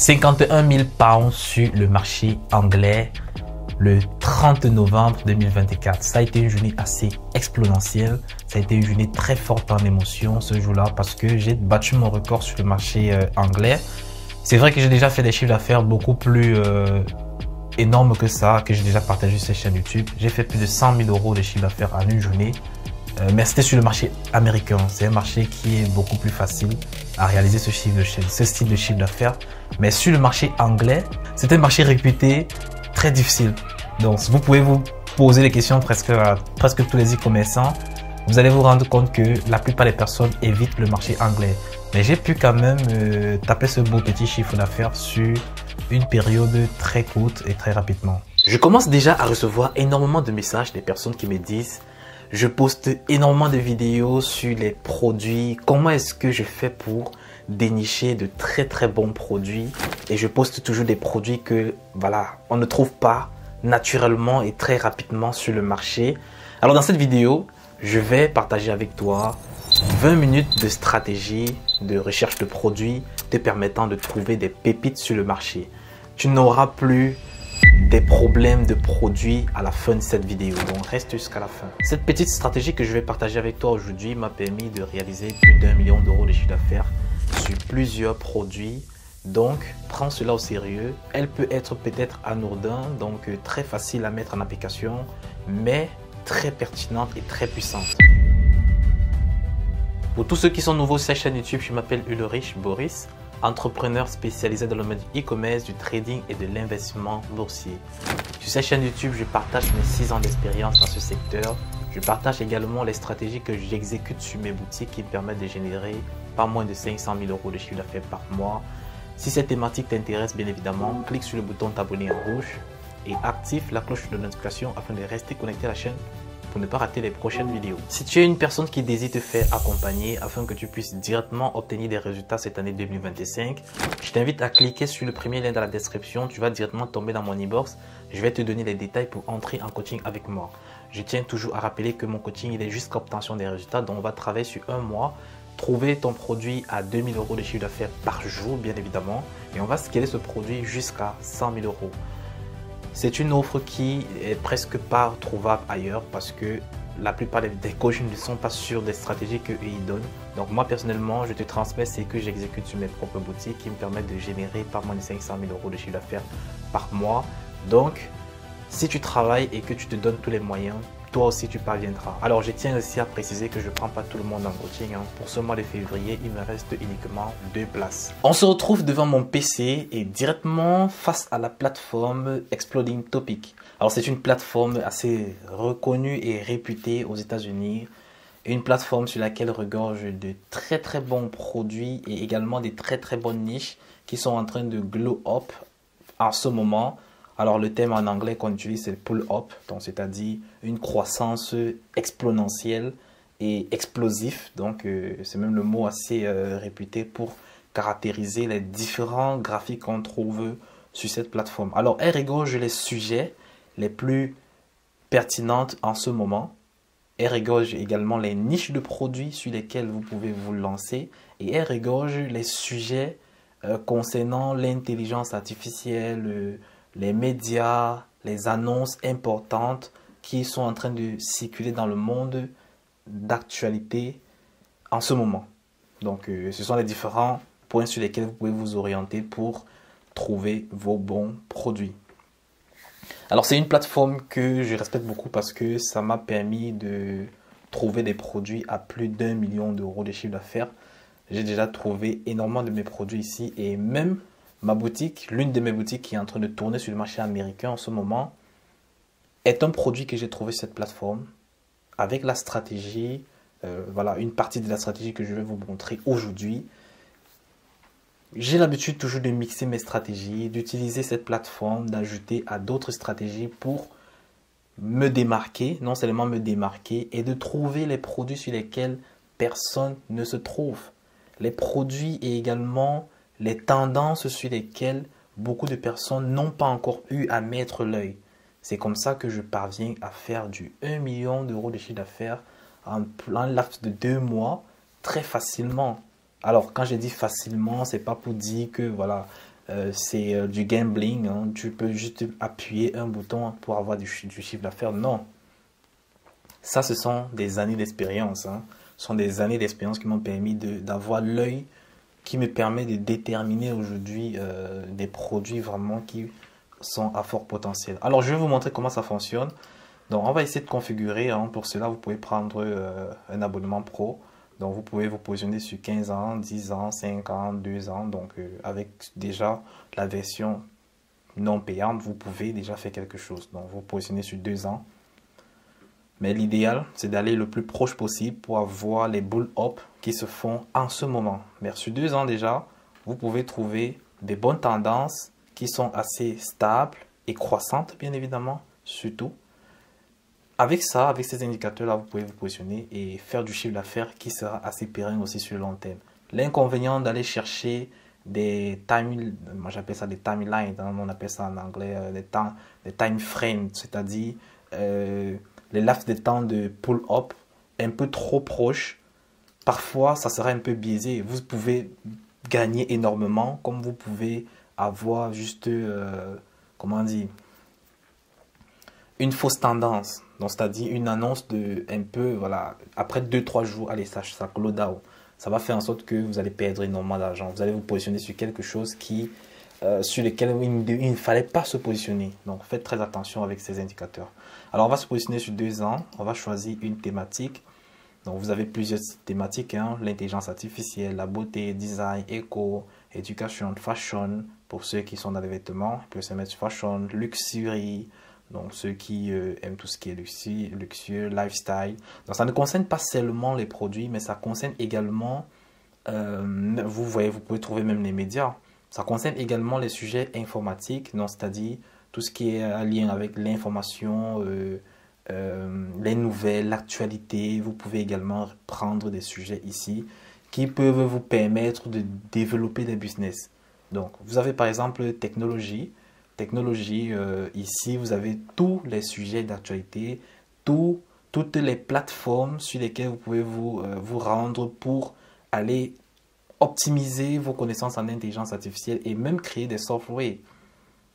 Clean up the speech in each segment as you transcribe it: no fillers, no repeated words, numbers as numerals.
51 000 pounds sur le marché anglais le 30 novembre 2024. Ça a été une journée assez exponentielle. Ça a été une journée très forte en émotion ce jour-là parce que j'ai battu mon record sur le marché anglais. C'est vrai que j'ai déjà fait des chiffres d'affaires beaucoup plus énormes que ça, que j'ai déjà partagé sur cette chaîne YouTube. J'ai fait plus de 100 000 euros de chiffre d'affaires en une journée. Mais c'était sur le marché américain. C'est un marché qui est beaucoup plus facile à réaliser ce style de chiffre d'affaires. Mais sur le marché anglais, c'est un marché réputé très difficile. Donc, vous pouvez vous poser les questions presque tous les e-commerçants. Vous allez vous rendre compte que la plupart des personnes évitent le marché anglais. Mais j'ai pu quand même taper ce beau petit chiffre d'affaires sur une période très courte et très rapidement. Je commence déjà à recevoir énormément de messages des personnes qui me disent: je poste énormément de vidéos sur les produits. Comment est-ce que je fais pour dénicher de très bons produits? Et je poste toujours des produits que voilà, on ne trouve pas naturellement et très rapidement sur le marché. Alors dans cette vidéo, je vais partager avec toi 20 minutes de stratégie de recherche de produits te permettant de trouver des pépites sur le marché. Tu n'auras plus des problèmes de produits à la fin de cette vidéo, donc reste jusqu'à la fin. Cette petite stratégie que je vais partager avec toi aujourd'hui m'a permis de réaliser plus d'1 million d'euros de chiffre d'affaires sur plusieurs produits. Donc prends cela au sérieux. Elle peut être peut-être anodin, donc très facile à mettre en application, mais très pertinente et très puissante. Pour tous ceux qui sont nouveaux sur cette chaîne YouTube, je m'appelle Ulrich Boris, entrepreneur spécialisé dans le domaine du e-commerce, du trading et de l'investissement boursier. Sur cette chaîne YouTube, je partage mes 6 ans d'expérience dans ce secteur. Je partage également les stratégies que j'exécute sur mes boutiques qui me permettent de générer pas moins de 500 000 euros de chiffre d'affaires par mois. Si cette thématique t'intéresse, bien évidemment, clique sur le bouton t'abonner en rouge et active la cloche de notification afin de rester connecté à la chaîne pour ne pas rater les prochaines vidéos. Si tu es une personne qui désire te faire accompagner afin que tu puisses directement obtenir des résultats cette année 2025, je t'invite à cliquer sur le premier lien dans la description. Tu vas directement tomber dans mon inbox. Je vais te donner les détails pour entrer en coaching avec moi. Je tiens toujours à rappeler que mon coaching il est jusqu'à obtention des résultats. Donc on va travailler sur un mois, trouver ton produit à 2 000 euros de chiffre d'affaires par jour bien évidemment. Et on va scaler ce produit jusqu'à 100 000 euros. C'est une offre qui est presque pas trouvable ailleurs parce que la plupart des coachs ne sont pas sûrs des stratégies qu'eux ils donnent. Donc moi personnellement, je te transmets ce que j'exécute sur mes propres boutiques qui me permettent de générer pas moins de 500 000 euros de chiffre d'affaires par mois. Donc si tu travailles et que tu te donnes tous les moyens, toi aussi tu parviendras. Alors je tiens aussi à préciser que je ne prends pas tout le monde en coaching. Pour ce mois de février, il me reste uniquement 2 places. On se retrouve devant mon PC et directement face à la plateforme Exploding Topic. Alors c'est une plateforme assez reconnue et réputée aux États-Unis. Une plateforme sur laquelle regorge de très bons produits et également des très bonnes niches qui sont en train de glow up en ce moment. Alors le terme en anglais qu'on utilise c'est pull up, donc c'est-à-dire une croissance exponentielle et explosif. Donc c'est même le mot assez réputé pour caractériser les différents graphiques qu'on trouve sur cette plateforme. Alors elle regorge les sujets les plus pertinents en ce moment. Elle regorge également les niches de produits sur lesquels vous pouvez vous lancer. Et elle regorge les sujets concernant l'intelligence artificielle, les médias, les annonces importantes qui sont en train de circuler dans le monde d'actualité en ce moment. Donc, ce sont les différents points sur lesquels vous pouvez vous orienter pour trouver vos bons produits. Alors, c'est une plateforme que je respecte beaucoup parce que ça m'a permis de trouver des produits à plus d'1 million d'euros de chiffre d'affaires. J'ai déjà trouvé énormément de mes produits ici et même ma boutique, l'une de mes boutiques qui est en train de tourner sur le marché américain en ce moment, est un produit que j'ai trouvé sur cette plateforme avec la stratégie, voilà une partie de la stratégie que je vais vous montrer aujourd'hui. J'ai l'habitude toujours de mixer mes stratégies, d'utiliser cette plateforme, d'ajouter à d'autres stratégies pour me démarquer, non seulement me démarquer, et de trouver les produits sur lesquels personne ne se trouve. Les produits et également les tendances sur lesquelles beaucoup de personnes n'ont pas encore eu à mettre l'œil. C'est comme ça que je parviens à faire du 1 million d'euros de chiffre d'affaires en un laps de 2 mois très facilement. Alors quand je dis facilement, c'est pas pour dire que voilà, c'est du gambling, hein. Tu peux juste appuyer un bouton pour avoir du chiffre d'affaires. Non. Ça, ce sont des années d'expérience, hein. Ce sont des années d'expérience qui m'ont permis d'avoir l'œil qui me permet de déterminer aujourd'hui des produits vraiment qui sont à fort potentiel. Alors, je vais vous montrer comment ça fonctionne. Donc, on va essayer de configurer, hein. Pour cela, vous pouvez prendre un abonnement pro. Donc, vous pouvez vous positionner sur 15 ans, 10 ans, 5 ans, 2 ans. Donc, avec déjà la version non payante, vous pouvez déjà faire quelque chose. Donc, vous positionnez sur 2 ans. Mais l'idéal, c'est d'aller le plus proche possible pour avoir les bull-up qui se font en ce moment. Mais sur 2 ans déjà, vous pouvez trouver des bonnes tendances qui sont assez stables et croissantes, bien évidemment, surtout. Avec ça, avec ces indicateurs-là, vous pouvez vous positionner et faire du chiffre d'affaires qui sera assez pérenne aussi sur le long terme. L'inconvénient d'aller chercher des moi j'appelle ça des timelines, hein, on appelle ça en anglais des time frames, c'est-à-dire les laps de temps de pull-up un peu trop proches. Parfois, ça sera un peu biaisé. Vous pouvez gagner énormément, comme vous pouvez avoir juste, comment dire, une fausse tendance. Donc, c'est-à-dire une annonce de un peu, voilà, après 2-3 jours, allez, ça close out. Ça va faire en sorte que vous allez perdre énormément d'argent. Vous allez vous positionner sur quelque chose sur lequel il ne fallait pas se positionner. Donc, faites très attention avec ces indicateurs. Alors, on va se positionner sur 2 ans. On va choisir une thématique. Donc, vous avez plusieurs thématiques, hein. L'intelligence artificielle, la beauté, design, éco, éducation, fashion. Pour ceux qui sont dans les vêtements, ils peuvent se mettre sur fashion, luxury. Donc, ceux qui aiment tout ce qui est luxueux, lifestyle. Donc, ça ne concerne pas seulement les produits, mais ça concerne également, vous voyez, vous pouvez trouver même les médias. Ça concerne également les sujets informatiques, c'est-à-dire tout ce qui est en lien avec l'information, les nouvelles, l'actualité. Vous pouvez également prendre des sujets ici qui peuvent vous permettre de développer des business. Donc, vous avez par exemple technologie. Technologie, ici, vous avez tous les sujets d'actualité, toutes les plateformes sur lesquelles vous pouvez vous rendre pour aller optimiser vos connaissances en intelligence artificielle et même créer des softwares.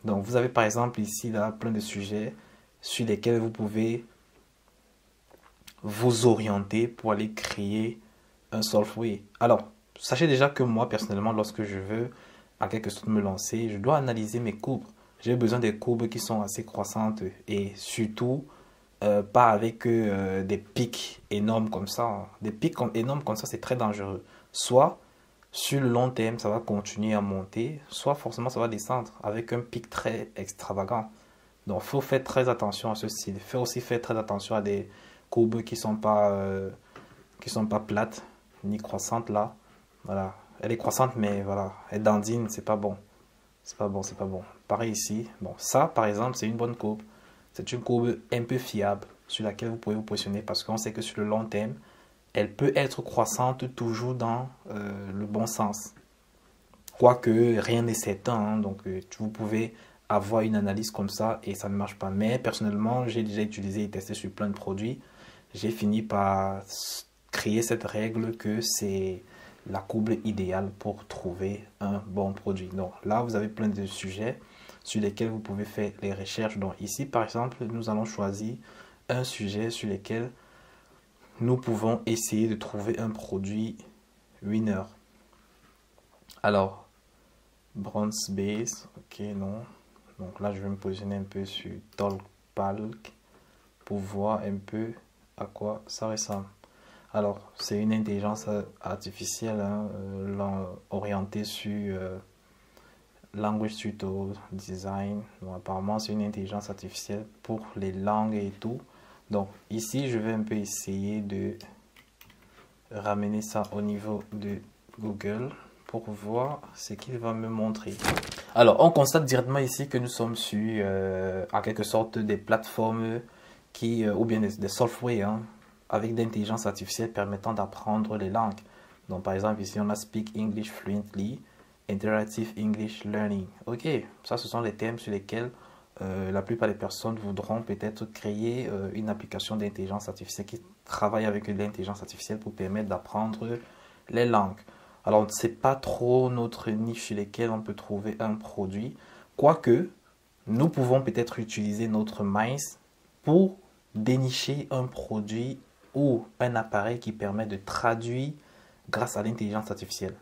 Donc, vous avez par exemple ici, là, plein de sujets sur lesquels vous pouvez vous orienter pour aller créer un software. Alors, sachez déjà que moi, personnellement, lorsque je veux à quelque chose me lancer, je dois analyser mes courbes. J'ai besoin des courbes qui sont assez croissantes et surtout pas avec des pics énormes comme ça. Des pics énormes comme ça, c'est très dangereux. Soit sur le long terme, ça va continuer à monter, soit forcément ça va descendre avec un pic très extravagant. Donc, il faut faire très attention à ceci. Il faut aussi faire très attention à des courbes qui sont pas plates ni croissantes là. Voilà, elle est croissante, mais voilà, elle dandine, c'est pas bon. C'est pas bon, c'est pas bon. Pareil ici. Bon, ça, par exemple, c'est une bonne courbe. C'est une courbe un peu fiable sur laquelle vous pouvez vous positionner parce qu'on sait que sur le long terme, elle peut être croissante toujours dans le bon sens. Quoique, rien n'est certain, hein, donc vous pouvez avoir une analyse comme ça et ça ne marche pas. Mais personnellement, j'ai déjà utilisé et testé sur plein de produits. J'ai fini par créer cette règle que c'est la courbe idéale pour trouver un bon produit. Donc là, vous avez plein de sujets sur lesquels vous pouvez faire les recherches. Donc ici, par exemple, nous allons choisir un sujet sur lequel nous pouvons essayer de trouver un produit winner. Alors, bronze base, ok, non. Donc là, je vais me positionner un peu sur Talkbalk pour voir un peu à quoi ça ressemble. Alors, c'est une intelligence artificielle, hein, orientée sur language tuto, design. Donc, apparemment, c'est une intelligence artificielle pour les langues et tout. Donc, ici, je vais un peu essayer de ramener ça au niveau de Google pour voir ce qu'il va me montrer. Alors, on constate directement ici que nous sommes sur, en quelque sorte, des plateformes ou bien des softwares, hein, avec l'intelligence artificielle permettant d'apprendre les langues. Donc, par exemple, ici, on a Speak English Fluently, Interactive English Learning. Ok, ça, ce sont les thèmes sur lesquels la plupart des personnes voudront peut-être créer une application d'intelligence artificielle qui travaille avec l'intelligence artificielle pour permettre d'apprendre les langues. Alors, c'est pas trop notre niche sur laquelle on peut trouver un produit. Quoique, nous pouvons peut-être utiliser notre minds pour dénicher un produit ou un appareil qui permet de traduire grâce à l'intelligence artificielle.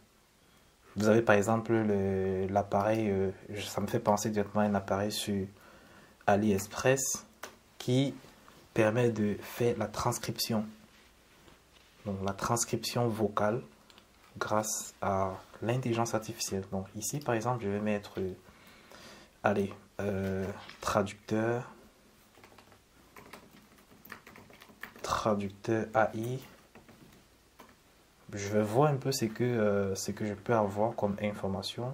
Vous avez par exemple l'appareil, ça me fait penser directement à un appareil sur AliExpress qui permet de faire la transcription. Donc la transcription vocale grâce à l'intelligence artificielle. Donc ici par exemple je vais mettre, allez, traducteur AI. Je vais voir un peu ce que je peux avoir comme information.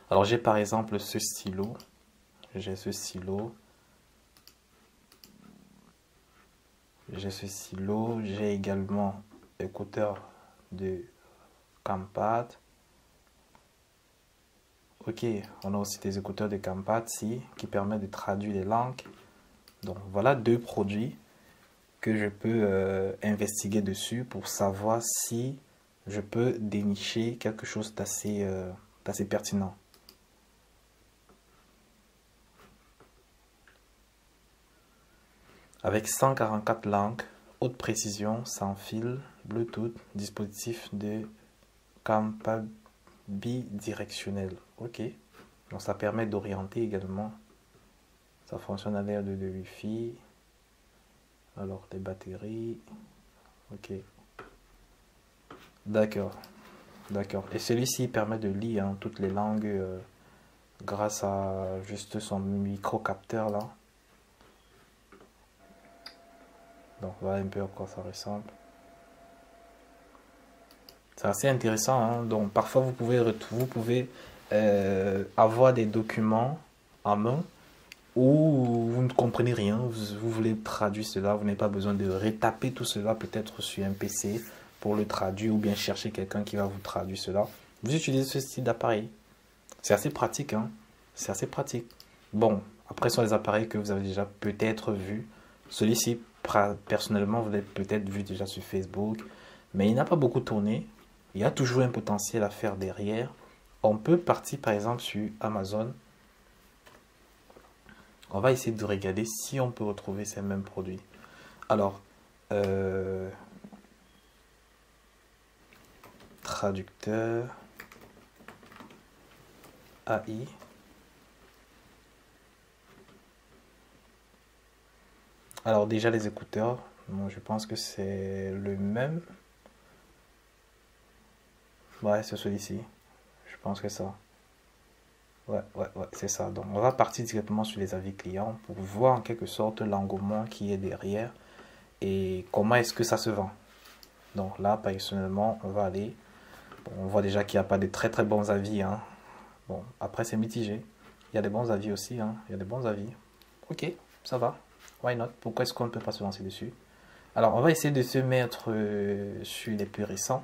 Alors j'ai par exemple ce stylo. J'ai ce stylo. J'ai également écouteur de Campad. Ok, on a aussi des écouteurs de Campad ici qui permettent de traduire les langues. Donc voilà deux produits que je peux investiguer dessus pour savoir si je peux dénicher quelque chose d'assez pertinent. Avec 144 langues, haute précision, sans fil, Bluetooth, dispositif de Campad bidirectionnel. Ok, donc ça permet d'orienter également. Ça fonctionne à l'air de Wi-Fi. Alors, les batteries. Ok. D'accord. D'accord. Et celui-ci permet de lire toutes les langues grâce à juste son micro-capteur là. Donc, voilà un peu à quoi ça ressemble. C'est assez intéressant. Hein? Donc, parfois, vous pouvez avoir des documents en main où vous ne comprenez rien, vous voulez traduire cela, vous n'avez pas besoin de retaper tout cela peut-être sur un PC pour le traduire ou bien chercher quelqu'un qui va vous traduire cela. Vous utilisez ce style d'appareil. C'est assez pratique, hein. C'est assez pratique. Bon, après ce sont les appareils que vous avez déjà peut-être vus. Celui-ci, personnellement, vous l'avez peut-être vu déjà sur Facebook, mais il n'a pas beaucoup tourné. Il y a toujours un potentiel à faire derrière. On peut partir par exemple sur Amazon. On va essayer de regarder si on peut retrouver ces mêmes produits. Alors, traducteur AI. Alors déjà les écouteurs, bon, je pense que c'est le même. Ouais, c'est celui-ci. Je pense que ça. Ouais, c'est ça. Donc, on va partir directement sur les avis clients pour voir en quelque sorte l'engouement qui est derrière et comment est-ce que ça se vend. Donc là, personnellement, on va aller. Bon, on voit déjà qu'il n'y a pas de très très bons avis. Hein. Bon, après, c'est mitigé. Il y a des bons avis aussi. Hein. Il y a des bons avis. Ok, ça va. Why not? Pourquoi est-ce qu'on ne peut pas se lancer dessus? Alors, on va essayer de se mettre sur les plus récents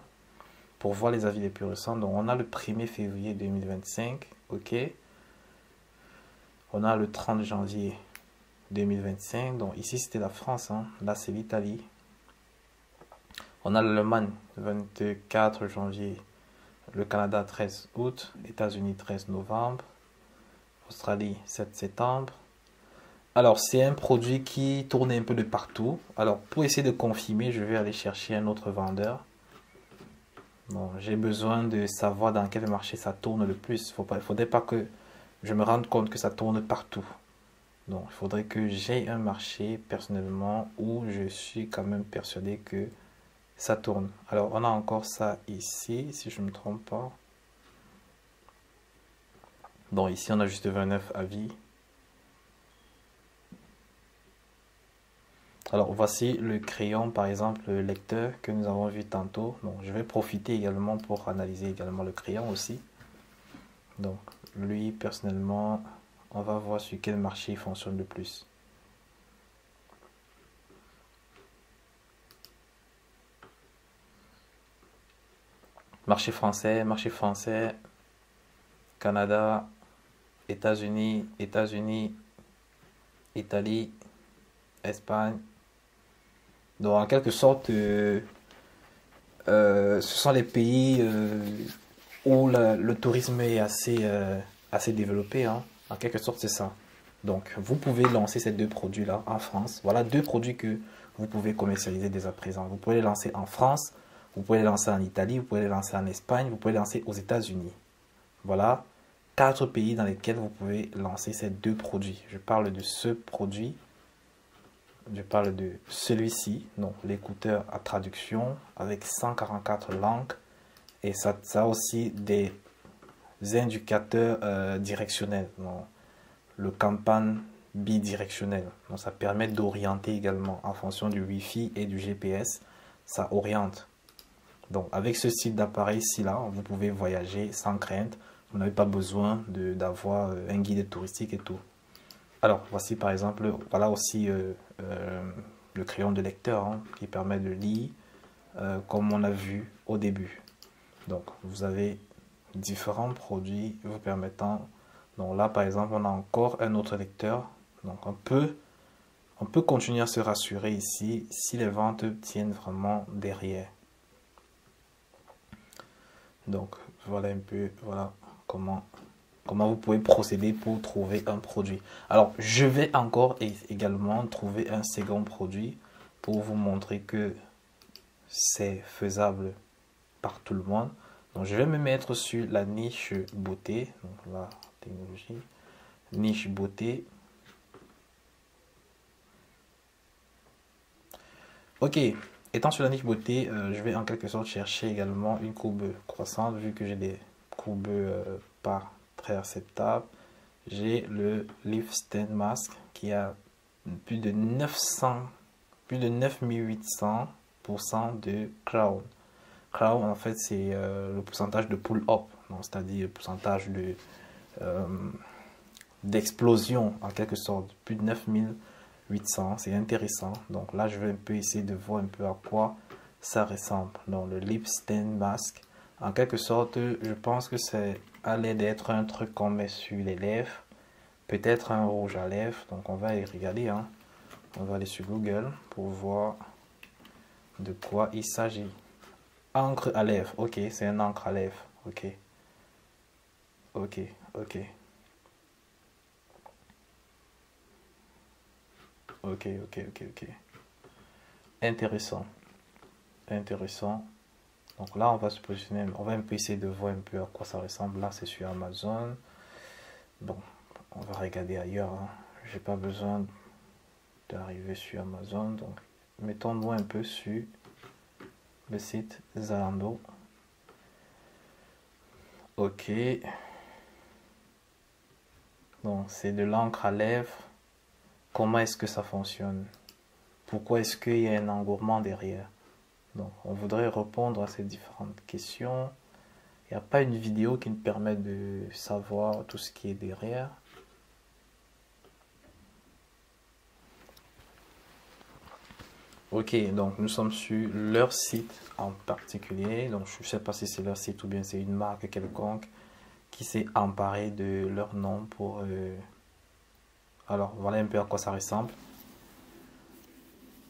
pour voir les avis les plus récents. Donc, on a le 1er février 2025. Ok. On a le 30 janvier 2025. Donc, ici, c'était la France. Hein. Là, c'est l'Italie. On a l'Allemagne, 24 janvier. Le Canada, 13 août. États-Unis, 13 novembre. Australie, 7 septembre. Alors, c'est un produit qui tourne un peu de partout. Alors, pour essayer de confirmer, je vais aller chercher un autre vendeur. Bon, j'ai besoin de savoir dans quel marché ça tourne le plus. Il ne faudrait pas que je me rende compte que ça tourne partout. Donc, il faudrait que j'aie un marché, personnellement, où je suis quand même persuadé que ça tourne. Alors, on a encore ça ici, si je ne me trompe pas. Bon, ici, on a juste 29 avis. Alors, voici le crayon, par exemple, le lecteur que nous avons vu tantôt. Donc, je vais profiter également pour analyser également le crayon aussi. Donc, lui, personnellement, on va voir sur quel marché il fonctionne le plus. Marché français, Canada, États-Unis, Italie, Espagne. Donc, en quelque sorte, ce sont les pays où le tourisme est assez développé, hein. En quelque sorte, c'est ça. Donc, vous pouvez lancer ces deux produits-là en France. Voilà deux produits que vous pouvez commercialiser dès à présent. Vous pouvez les lancer en France, vous pouvez les lancer en Italie, vous pouvez les lancer en Espagne, vous pouvez les lancer aux États-Unis. Voilà 4 pays dans lesquels vous pouvez lancer ces deux produits. Je parle de ce produit, je parle de celui-ci, donc l'écouteur à traduction avec 144 langues. Et ça a aussi des indicateurs directionnels. Donc, le campagne bidirectionnel. Donc, ça permet d'orienter également en fonction du Wi-Fi et du GPS. Ça oriente. Donc, avec ce type d'appareil-ci, là, vous pouvez voyager sans crainte. Vous n'avez pas besoin d'avoir un guide touristique et tout. Alors, voici par exemple, voilà aussi le crayon de lecteur, hein, qui permet de lire comme on a vu au début. Donc, vous avez différents produits vous permettant. Donc là, par exemple, on a encore un autre lecteur. Donc, on peut continuer à se rassurer ici si les ventes tiennent vraiment derrière. Donc, voilà un peu, voilà comment vous pouvez procéder pour trouver un produit. Alors, je vais encore également trouver un second produit pour vous montrer que c'est faisable par tout le monde. Donc, je vais me mettre sur la niche beauté. Donc, la technologie, niche beauté. Ok, étant sur la niche beauté, je vais en quelque sorte chercher également une courbe croissante vu que j'ai des courbes pas très acceptables. J'ai le Lift Stand Mask qui a plus de 9800% de crown. Crown, en fait, c'est le pourcentage de pull-up, c'est-à-dire le pourcentage d'explosion en quelque sorte, plus de 9800, c'est intéressant. Donc là, je vais un peu essayer de voir un peu à quoi ça ressemble. Donc le Lip Stand Mask, en quelque sorte, je pense que c'est à l'aide d'être un truc qu'on met sur les lèvres, peut-être un rouge à lèvres. Donc on va y regarder, hein. On va aller sur Google pour voir de quoi il s'agit. Encre à lèvres, ok, c'est un encre à lèvres, ok. Ok. Intéressant. Donc là, on va se positionner, on va un peu essayer de voir un peu à quoi ça ressemble. Là, c'est sur Amazon. Bon, on va regarder ailleurs, hein. J'ai pas besoin d'arriver sur Amazon. Donc, mettons-nous un peu sur le site Zalando. Ok. Donc, c'est de l'encre à lèvres. Comment est-ce que ça fonctionne? Pourquoi est-ce qu'il y a un engouement derrière? Donc, on voudrait répondre à ces différentes questions. Il n'y a pas une vidéo qui nous permet de savoir tout ce qui est derrière. Ok, donc nous sommes sur leur site en particulier. Donc, je ne sais pas si c'est leur site ou bien c'est une marque quelconque qui s'est emparée de leur nom pour... Alors, voilà un peu à quoi ça ressemble.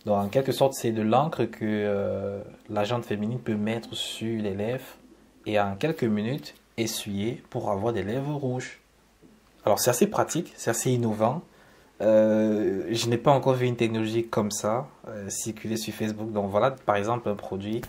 Donc, en quelque sorte, c'est de l'encre que la jante féminine peut mettre sur les lèvres et en quelques minutes essuyer pour avoir des lèvres rouges. Alors, c'est assez pratique, c'est assez innovant. Je n'ai pas encore vu une technologie comme ça circuler sur Facebook. Donc, voilà, par exemple, un produit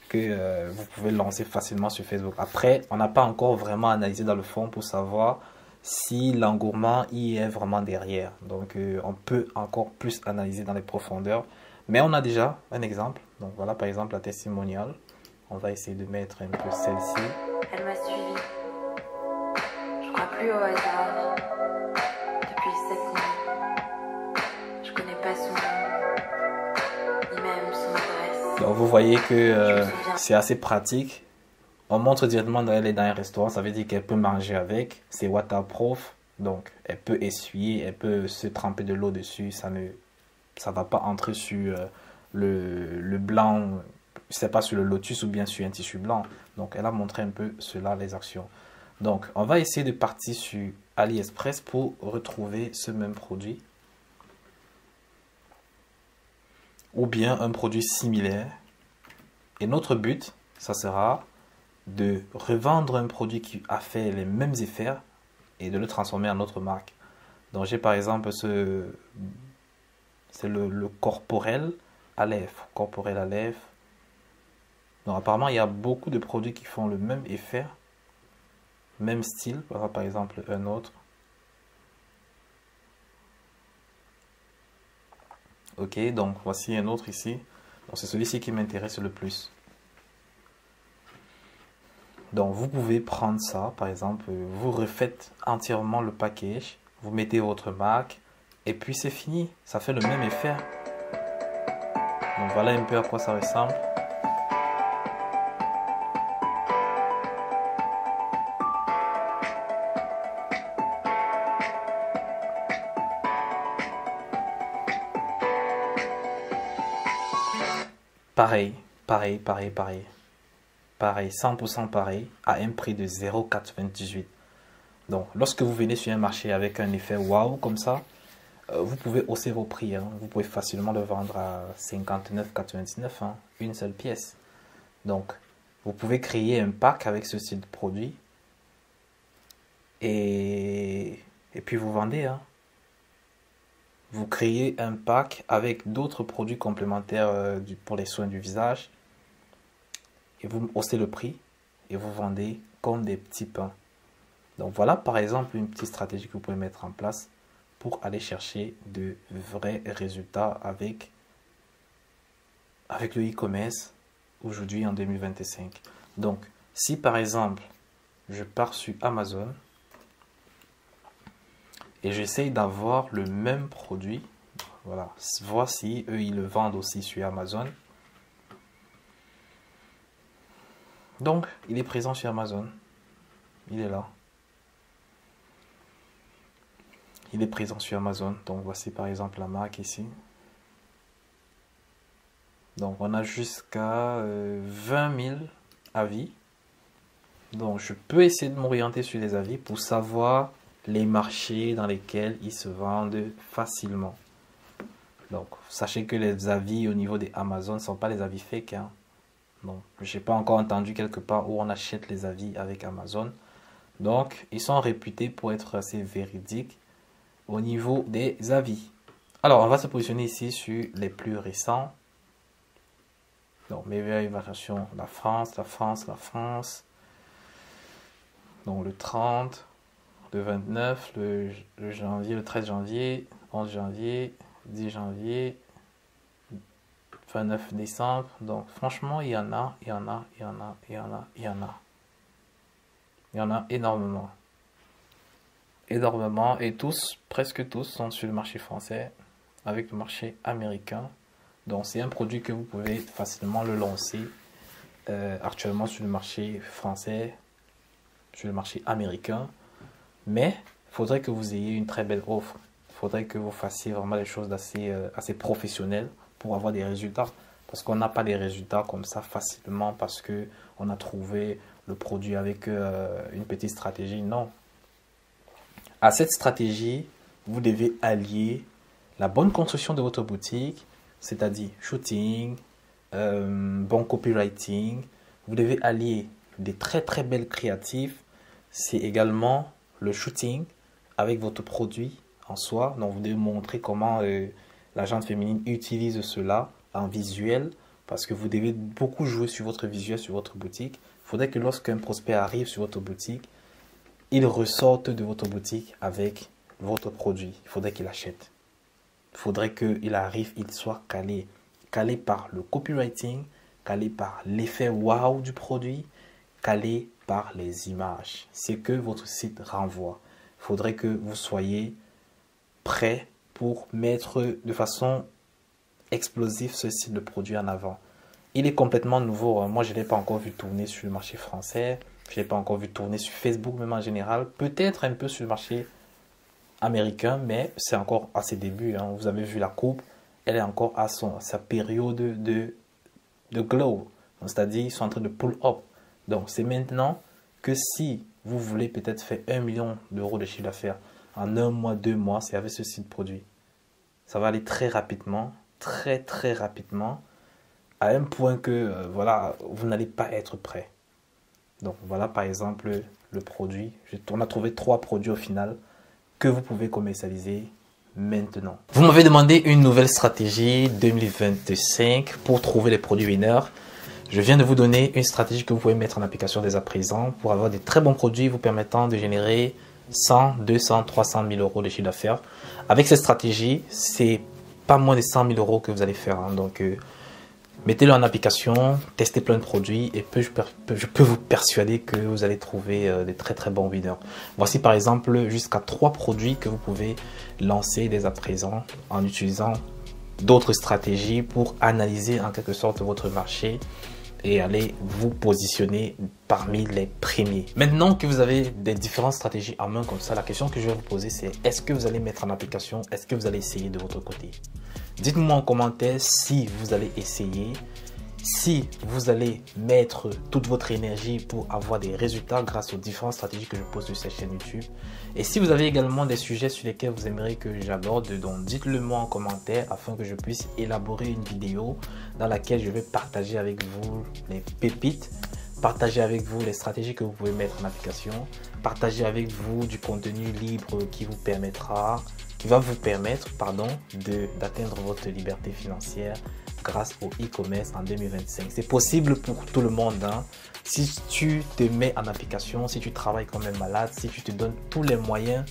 que vous pouvez lancer facilement sur Facebook. Après, on n'a pas encore vraiment analysé dans le fond pour savoir si l'engouement y est vraiment derrière. Donc, on peut encore plus analyser dans les profondeurs. Mais on a déjà un exemple. Donc, voilà par exemple la testimonial. On va essayer de mettre un peu celle-ci. Elle m'a suivi. Je crois plus au hasard. Depuis 7 nuits. Je connais pas son nom, ni même son adresse. Donc, vous voyez que c'est assez pratique. On montre directement dans un restaurant, ça veut dire qu'elle peut manger avec. C'est waterproof, donc elle peut essuyer, elle peut se tremper de l'eau dessus. Ça va pas entrer sur le blanc, je sais pas, sur le lotus ou bien sur un tissu blanc. Donc elle a montré un peu cela, les actions. Donc on va essayer de partir sur AliExpress pour retrouver ce même produit. Ou bien un produit similaire. Et notre but, ça sera de revendre un produit qui a fait les mêmes effets et de le transformer en autre marque. Donc j'ai par exemple c'est le corporel à lèvres. Corporel à lèvres. Donc apparemment il y a beaucoup de produits qui font le même effet, même style. Voilà par exemple un autre. Ok, donc voici un autre ici. Donc c'est celui-ci qui m'intéresse le plus. Donc vous pouvez prendre ça, par exemple, vous refaites entièrement le package, vous mettez votre marque, et puis c'est fini. Ça fait le même effet. Donc voilà un peu à quoi ça ressemble. Pareil, pareil, pareil, pareil. Pareil, 100% pareil, à un prix de 0,98. Donc, lorsque vous venez sur un marché avec un effet waouh comme ça, vous pouvez hausser vos prix. Hein. Vous pouvez facilement le vendre à 59,99, hein, une seule pièce. Donc, vous pouvez créer un pack avec ce style de produit et puis vous vendez. Hein. Vous créez un pack avec d'autres produits complémentaires pour les soins du visage. Et vous haussez le prix et vous vendez comme des petits pains. Donc voilà par exemple une petite stratégie que vous pouvez mettre en place pour aller chercher de vrais résultats avec le e-commerce aujourd'hui en 2025. Donc si par exemple je pars sur Amazon et j'essaye d'avoir le même produit, voilà, voici eux ils le vendent aussi sur Amazon. Donc, il est présent sur Amazon. Il est là. Il est présent sur Amazon. Donc, voici par exemple la marque ici. Donc, on a jusqu'à 20 000 avis. Donc, je peux essayer de m'orienter sur les avis pour savoir les marchés dans lesquels ils se vendent facilement. Donc, sachez que les avis au niveau des Amazon ne sont pas les avis fake, hein. Donc, je n'ai pas encore entendu quelque part où on achète les avis avec Amazon. Donc, ils sont réputés pour être assez véridiques au niveau des avis. Alors, on va se positionner ici sur les plus récents. Donc, meilleure évaluation, la France, la France, la France. Donc, le 30, le 29, le janvier, le 13 janvier, 11 janvier, 10 janvier, 29 décembre. Donc franchement, il y en a. Il y en a énormément. Énormément. Et tous, presque tous, sont sur le marché français avec le marché américain. Donc c'est un produit que vous pouvez facilement le lancer actuellement sur le marché français, sur le marché américain. Mais il faudrait que vous ayez une très belle offre. Il faudrait que vous fassiez vraiment des choses assez professionnelles pour avoir des résultats. Parce qu'on n'a pas des résultats comme ça facilement parce qu'on a trouvé le produit avec une petite stratégie. Non. À cette stratégie, vous devez allier la bonne construction de votre boutique, c'est-à-dire shooting, bon copywriting. Vous devez allier des très très belles créatives. C'est également le shooting avec votre produit en soi. Donc vous devez montrer comment la gente féminine utilise cela en visuel parce que vous devez beaucoup jouer sur votre visuel, sur votre boutique. Il faudrait que lorsqu'un prospect arrive sur votre boutique, il ressorte de votre boutique avec votre produit. Il faudrait qu'il achète. Il faudrait qu'il arrive, il soit calé. Calé par le copywriting, calé par l'effet wow du produit, calé par les images. C'est que votre site renvoie. Il faudrait que vous soyez prêt pour mettre de façon explosive ce style de produit en avant. Il est complètement nouveau. Moi, je ne l'ai pas encore vu tourner sur le marché français. Je ne l'ai pas encore vu tourner sur Facebook, même en général. Peut-être un peu sur le marché américain, mais c'est encore à ses débuts. Hein. Vous avez vu la courbe. Elle est encore à sa période de glow. C'est-à-dire, ils sont en train de pull up. Donc, c'est maintenant que si vous voulez peut-être faire 1 million d'euros de chiffre d'affaires en 1 mois, 2 mois, c'est avec ce style de produit. Ça va aller très rapidement, très très rapidement, à un point que voilà, vous n'allez pas être prêt. Donc voilà par exemple le produit. On a trouvé 3 produits au final que vous pouvez commercialiser maintenant. Vous m'avez demandé une nouvelle stratégie 2025 pour trouver les produits winners. Je viens de vous donner une stratégie que vous pouvez mettre en application dès à présent pour avoir des très bons produits vous permettant de générer 100, 200, 300 000 euros de chiffre d'affaires. Avec cette stratégie, c'est pas moins de 100 000 euros que vous allez faire. Donc, mettez-le en application, testez plein de produits et je peux vous persuader que vous allez trouver des très très bons winners. Voici par exemple jusqu'à 3 produits que vous pouvez lancer dès à présent en utilisant d'autres stratégies pour analyser en quelque sorte votre marché et aller vous positionner parmi les premiers. Maintenant que vous avez des différentes stratégies en main comme ça, la question que je vais vous poser c'est est-ce que vous allez mettre en application, est-ce que vous allez essayer de votre côté? Dites-moi en commentaire si vous allez essayer, si vous allez mettre toute votre énergie pour avoir des résultats grâce aux différentes stratégies que je pose sur cette chaîne YouTube. Et si vous avez également des sujets sur lesquels vous aimeriez que j'aborde, donc dites-le moi en commentaire afin que je puisse élaborer une vidéo dans laquelle je vais partager avec vous les pépites, partager avec vous les stratégies que vous pouvez mettre en application, partager avec vous du contenu libre qui va vous permettre d'atteindre votre liberté financière grâce au e-commerce en 2025. C'est possible pour tout le monde. Hein. Si tu te mets en application, si tu travailles comme un malade, si tu te donnes tous les moyens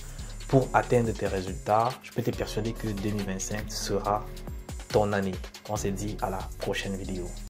pour atteindre tes résultats, je peux te persuader que 2025 sera ton année. On se dit à la prochaine vidéo.